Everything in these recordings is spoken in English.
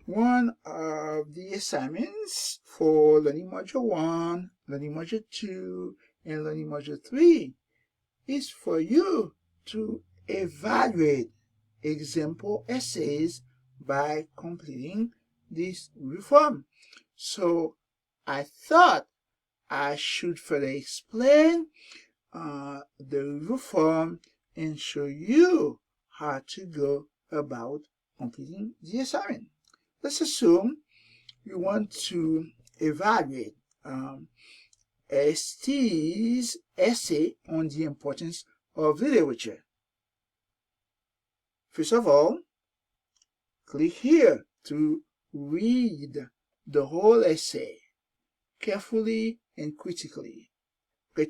One of the assignments for Learning Module 1, Learning Module 2, and Learning Module 3 is for you to evaluate example essays by completing this review form. So I thought I should further explain the review form and show you how to go about completing the assignment. Let's assume you want to evaluate ST's essay on the importance of literature. First of all, click here to read the whole essay carefully and critically.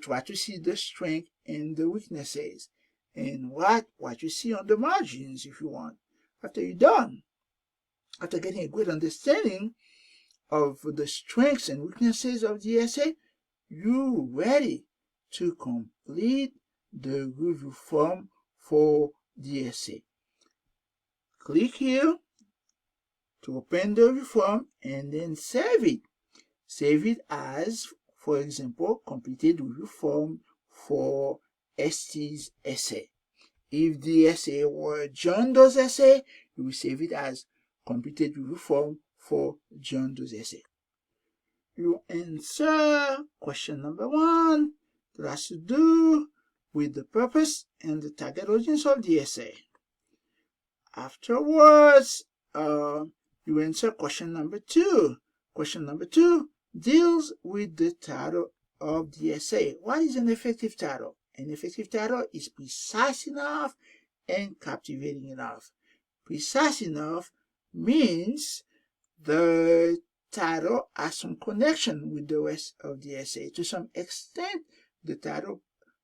Try to see the strengths and the weaknesses and what you see on the margins if you want. After you're done, after getting a good understanding of the strengths and weaknesses of the essay, you're ready to complete the review form for the essay. Click here to open the review form and then save it. Save it as, for example, completed review form for ST's essay. If the essay were John Doe's essay, you will save it as completed review form for John Doe's essay. You answer question number 1 that has to do with the purpose and the target audience of the essay. Afterwards, you answer question number 2. Question number 2 deals with the title of the essay. What is an effective title? An effective title is precise enough and captivating enough. Precise enough means the title has some connection with the rest of the essay. To some extent, the title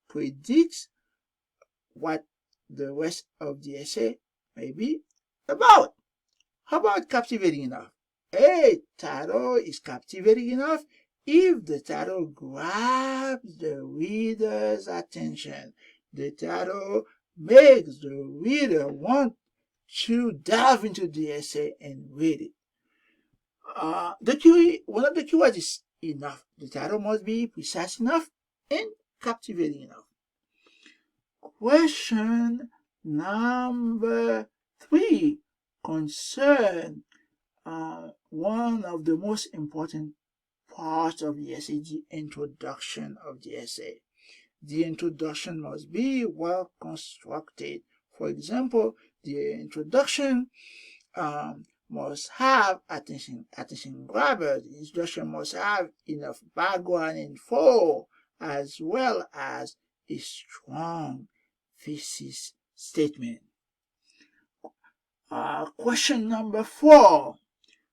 predicts what the rest of the essay may be about. How about captivating enough? A title is captivating enough if the title grabs the reader's attention. The title makes the reader want to dive into the essay and read it. One of the keywords is enough. The title must be precise enough and captivating enough. Question number 3 concerns one of the most important parts of the essay, the introduction of the essay. The introduction must be well constructed. For example, the introduction must have attention grabber. The introduction must have enough background info as well as a strong thesis statement. Question number 4.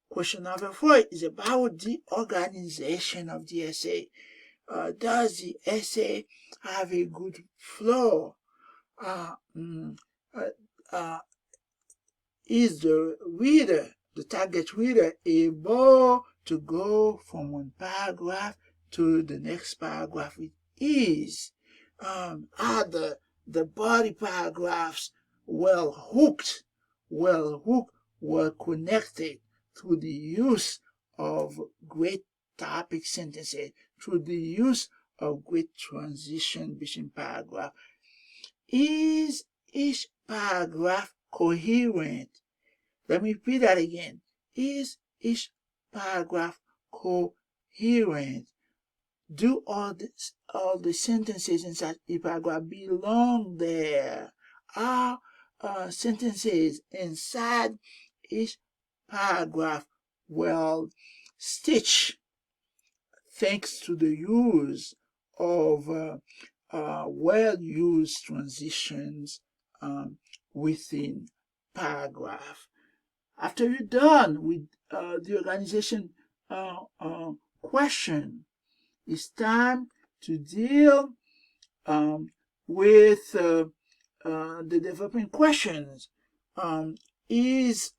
Question number 4 is about the organization of the essay. Does the essay have a good flow? Is the reader, the target reader, able to go from one paragraph to the next paragraph with ease? Are the body paragraphs well hooked, well connected through the use of great topic sentences, through the use of great transition between paragraphs? Is each paragraph coherent? Let me repeat that again. Is each paragraph coherent? Do all the sentences inside each paragraph belong there? Are sentences inside each paragraph well stitched thanks to the use of well-used transitions within paragraph? After you're done with the organization question, it's time to deal with the development questions. Is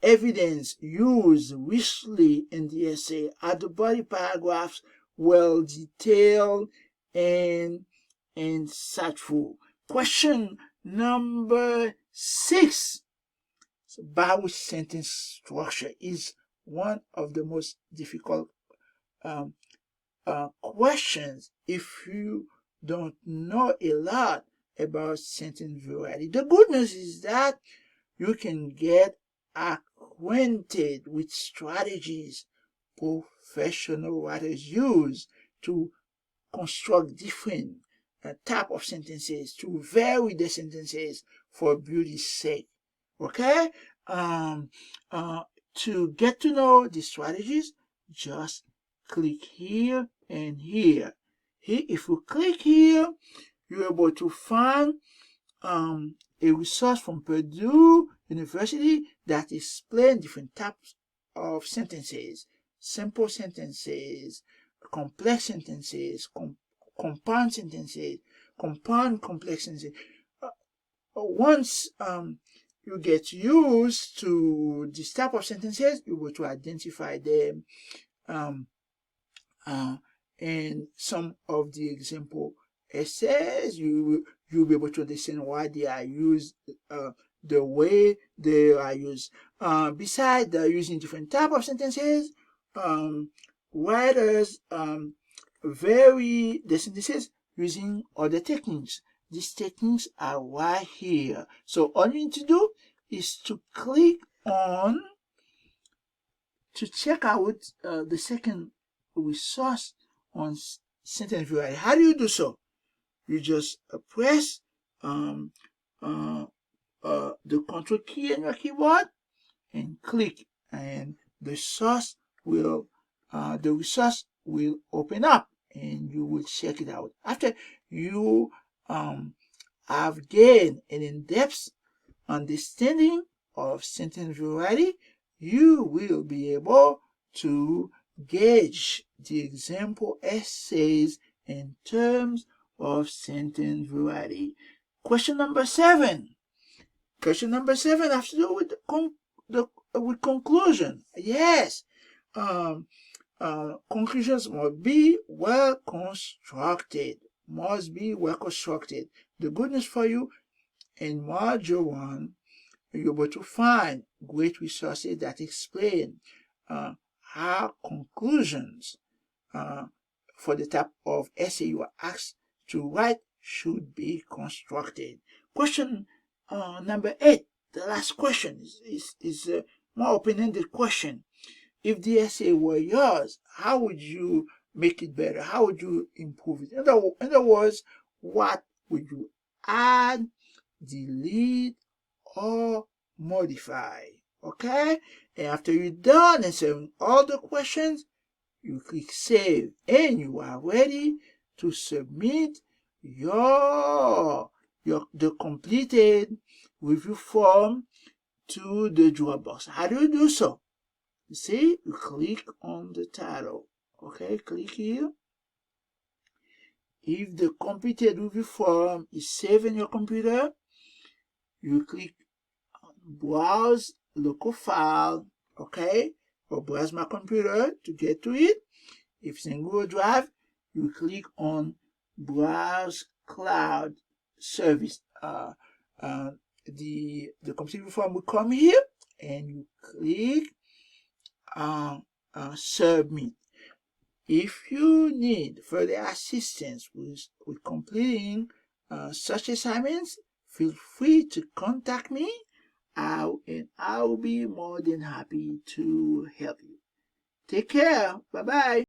evidence used richly in the essay? Are the body paragraphs well detailed and insightful? Question number 6 So Bausch sentence structure is one of the most difficult questions if you don't know a lot about sentence variety. The good news is that you can get acquainted with strategies professional writers use to construct different type of sentences, to vary the sentences for beauty's sake. Okay? To get to know the strategies, just click here and here. Here, if you click here, you're able to find a resource from Purdue University that explains different types of sentences: simple sentences, complex sentences, compound sentences, compound complex sentences. Once you get used to this type of sentences, you will to identify them and some of the example essays, you'll be able to understand why they are used the way they are used. Besides using different type of sentences, writers vary the sentences using other techniques. These techniques are right here. So all you need to do is to click on to check out the second resource on sentence variety. How do you do so? You just press the control key on your keyboard and click, and the resource will open up, and you will check it out. After you have gained an in-depth understanding of sentence variety, you will be able to gauge the example essays in terms of sentence variety. Question number 7. Question number 7 has to do with conclusion. Yes. Conclusions must be well constructed. The good news for you, in Module 1, you're able to find great resources that explain how conclusions for the type of essay you are asked to write should be constructed. Question number 8, the last question, is a more open-ended question. If the essay were yours, how would you make it better? How would you improve it? In other words, what would you add, delete, or modify? Okay? And after you're done answering all the questions, you click save, and you are ready to submit the completed review form to the Dropbox. How do you do so? You see, you click on the title. Okay, click here. If the completed review form is saved in your computer, you click browse local file, okay, or browse my computer to get to it. If it's in Google Drive, you click on browse cloud service. The completed form will come here, and you click submit. If you need further assistance with completing such assignments, feel free to contact me, and I'll be more than happy to help you. Take care. Bye-bye.